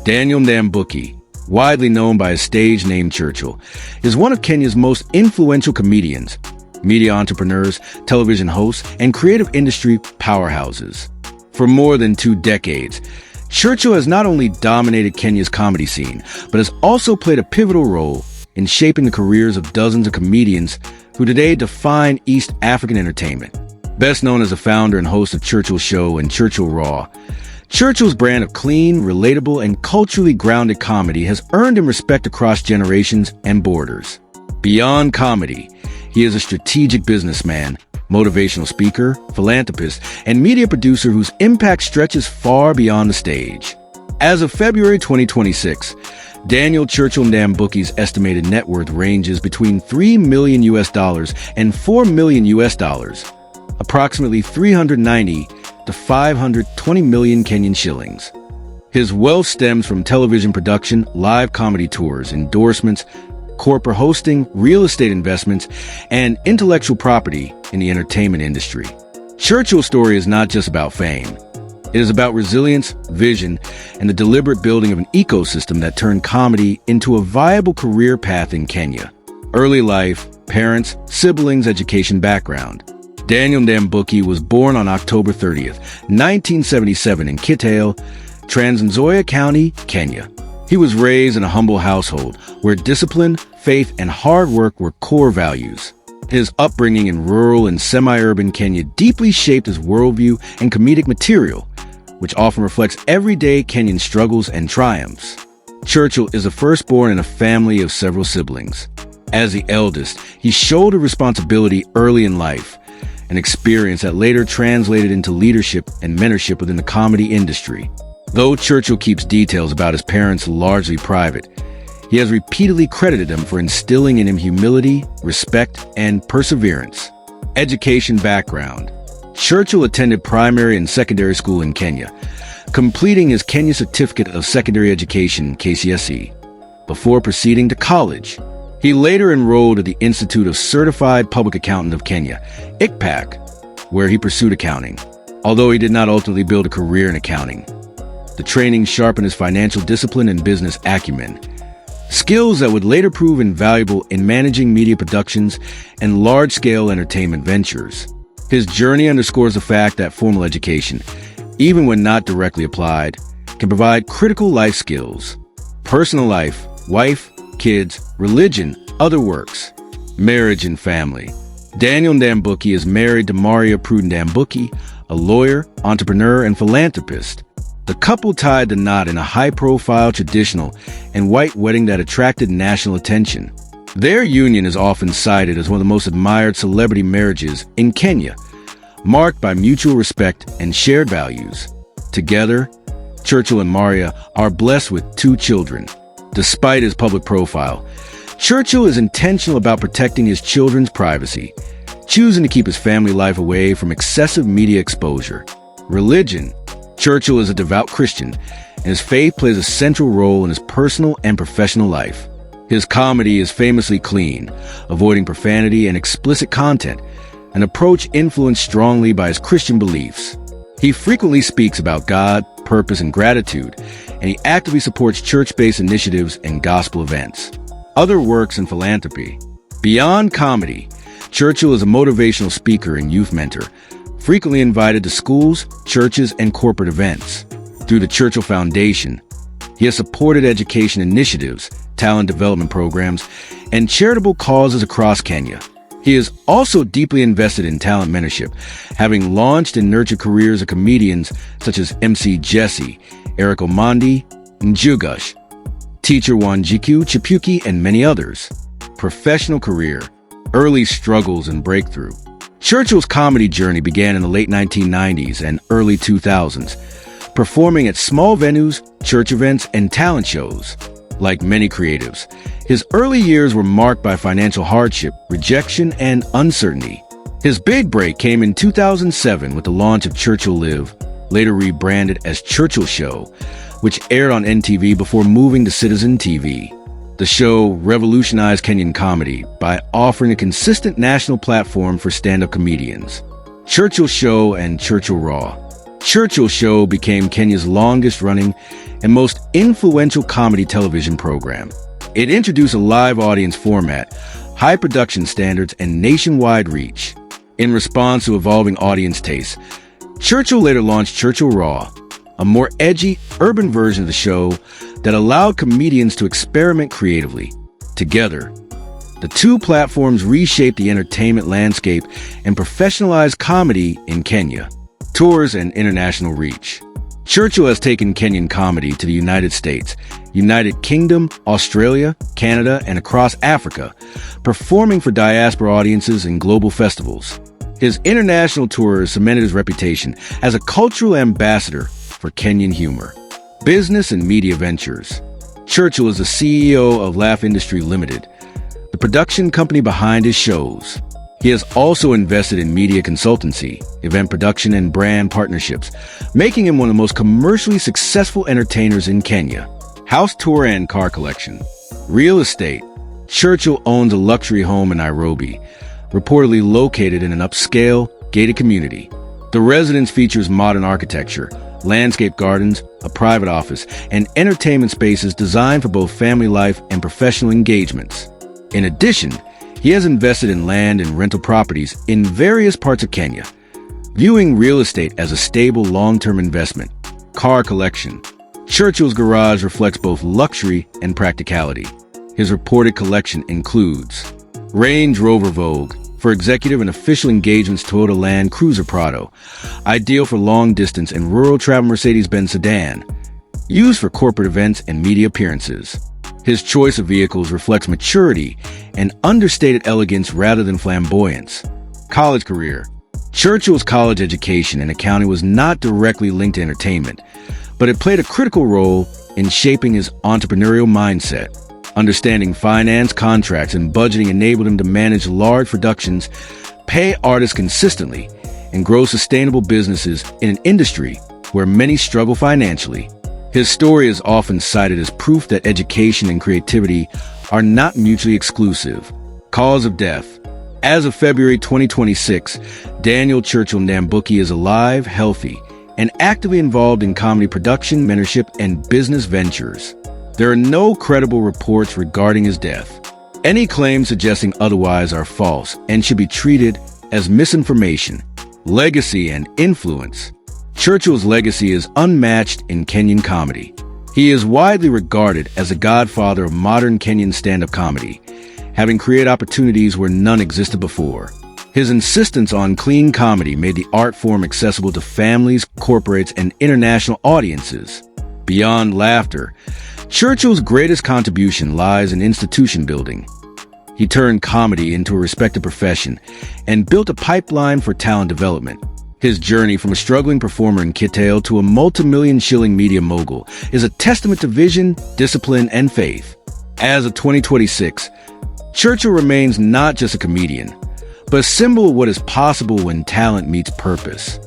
Daniel Ndambuki, widely known by his stage name Churchill, is one of Kenya's most influential comedians, media entrepreneurs, television hosts, and creative industry powerhouses. For more than 2 decades, Churchill has not only dominated Kenya's comedy scene, but has also played a pivotal role in shaping the careers of dozens of comedians who today define East African entertainment. Best known as the founder and host of Churchill Show and Churchill Raw, Churchill's brand of clean, relatable, and culturally grounded comedy has earned him respect across generations and borders. Beyond comedy, he is a strategic businessman, motivational speaker, philanthropist, and media producer whose impact stretches far beyond the stage. As of February 2026, Daniel Churchill Ndambuki's estimated net worth ranges between $3 million and $4 million, approximately 390 to 520 million Kenyan shillings. His wealth stems from television production, live comedy tours, endorsements, corporate hosting, real estate investments, and intellectual property in the entertainment industry. Churchill's story is not just about fame. It is about resilience, vision, and the deliberate building of an ecosystem that turned comedy into a viable career path in Kenya. Early life, parents, siblings, education background. Daniel Ndambuki was born on October 30th, 1977 in Kitale, Trans Nzoia County, Kenya. He was raised in a humble household where discipline, faith, and hard work were core values. His upbringing in rural and semi-urban Kenya deeply shaped his worldview and comedic material, which often reflects everyday Kenyan struggles and triumphs. Churchill is the firstborn in a family of several siblings. As the eldest, he showed a responsibility early in life, an experience that later translated into leadership and mentorship within the comedy industry. Though Churchill keeps details about his parents largely private, he has repeatedly credited them for instilling in him humility, respect, and perseverance. Education background. Churchill attended primary and secondary school in Kenya, completing his Kenya Certificate of Secondary Education, KCSE, before proceeding to college. He later enrolled at the Institute of Certified Public Accountant of Kenya, ICPAC, where he pursued accounting. Although he did not ultimately build a career in accounting, the training sharpened his financial discipline and business acumen, skills that would later prove invaluable in managing media productions and large-scale entertainment ventures. His journey underscores the fact that formal education, even when not directly applied, can provide critical life skills. Personal life, wife, kids, religion, other works, marriage and family. Daniel Ndambuki is married to Maria Prudent Ndambuki, a lawyer, entrepreneur, and philanthropist. The couple tied the knot in a high-profile, traditional, and white wedding that attracted national attention. Their union is often cited as one of the most admired celebrity marriages in Kenya, marked by mutual respect and shared values. Together, Churchill and Maria are blessed with 2 children. Despite his public profile, Churchill is intentional about protecting his children's privacy, choosing to keep his family life away from excessive media exposure. Religion. Churchill is a devout Christian, and his faith plays a central role in his personal and professional life. His comedy is famously clean, avoiding profanity and explicit content, an approach influenced strongly by his Christian beliefs. He frequently speaks about God, purpose, and gratitude, and he actively supports church-based initiatives and gospel events. Other works and philanthropy. Beyond comedy, Churchill is a motivational speaker and youth mentor, frequently invited to schools, churches, and corporate events. Through the Churchill Foundation, he has supported education initiatives, talent development programs, and charitable causes across Kenya. He is also deeply invested in talent mentorship, having launched and nurtured careers of comedians such as MC Jesse, Eric Omondi, Njugush, teacher Wanjiku Chipuki, and many others. Professional career, early struggles and breakthrough. Churchill's comedy journey began in the late 1990s and early 2000s, performing at small venues, church events, and talent shows. Like many creatives, his early years were marked by financial hardship, rejection, and uncertainty. His big break came in 2007 with the launch of Churchill Live, later rebranded as Churchill Show, which aired on NTV before moving to Citizen TV. The show revolutionized Kenyan comedy by offering a consistent national platform for stand-up comedians. Churchill Show and Churchill Raw. Churchill Show became Kenya's longest-running and most influential comedy television program. It introduced a live audience format, high production standards, and nationwide reach. In response to evolving audience tastes, Churchill later launched Churchill Raw, a more edgy, urban version of the show that allowed comedians to experiment creatively. Together, the two platforms reshaped the entertainment landscape and professionalized comedy in Kenya. Tours and international reach. Churchill has taken Kenyan comedy to the United States, United Kingdom, Australia, Canada, and across Africa, performing for diaspora audiences in global festivals. His international tours cemented his reputation as a cultural ambassador for Kenyan humor. Business and media ventures. Churchill is the CEO of Laugh Industry Limited, the production company behind his shows. He has also invested in media consultancy, event production, and brand partnerships, making him one of the most commercially successful entertainers in Kenya. House tour and car collection. Real estate. Churchill owns a luxury home in Nairobi, reportedly located in an upscale, gated community. The residence features modern architecture, landscape gardens, a private office, and entertainment spaces designed for both family life and professional engagements. In addition, he has invested in land and rental properties in various parts of Kenya, viewing real estate as a stable long-term investment. Car collection. Churchill's garage reflects both luxury and practicality. His reported collection includes Range Rover Vogue, for executive and official engagements Toyota Land Cruiser Prado, ideal for long-distance and rural travel Mercedes-Benz sedan, used for corporate events and media appearances. His choice of vehicles reflects maturity and understated elegance rather than flamboyance. College career. Churchill's college education in accounting was not directly linked to entertainment, but it played a critical role in shaping his entrepreneurial mindset. Understanding finance, contracts, and budgeting enabled him to manage large productions, pay artists consistently, and grow sustainable businesses in an industry where many struggle financially. His story is often cited as proof that education and creativity are not mutually exclusive. Cause of death. As of February 2026, Daniel Churchill Ndambuki is alive, healthy, and actively involved in comedy production, mentorship, and business ventures. There are no credible reports regarding his death. Any claims suggesting otherwise are false and should be treated as misinformation. Legacy and influence. Churchill's legacy is unmatched in Kenyan comedy. He is widely regarded as the godfather of modern Kenyan stand-up comedy, having created opportunities where none existed before. His insistence on clean comedy made the art form accessible to families, corporates, and international audiences. Beyond laughter, Churchill's greatest contribution lies in institution building. He turned comedy into a respected profession and built a pipeline for talent development. His journey from a struggling performer in Kitale to a multi-million-shilling media mogul is a testament to vision, discipline, and faith. As of 2026, Churchill remains not just a comedian, but a symbol of what is possible when talent meets purpose.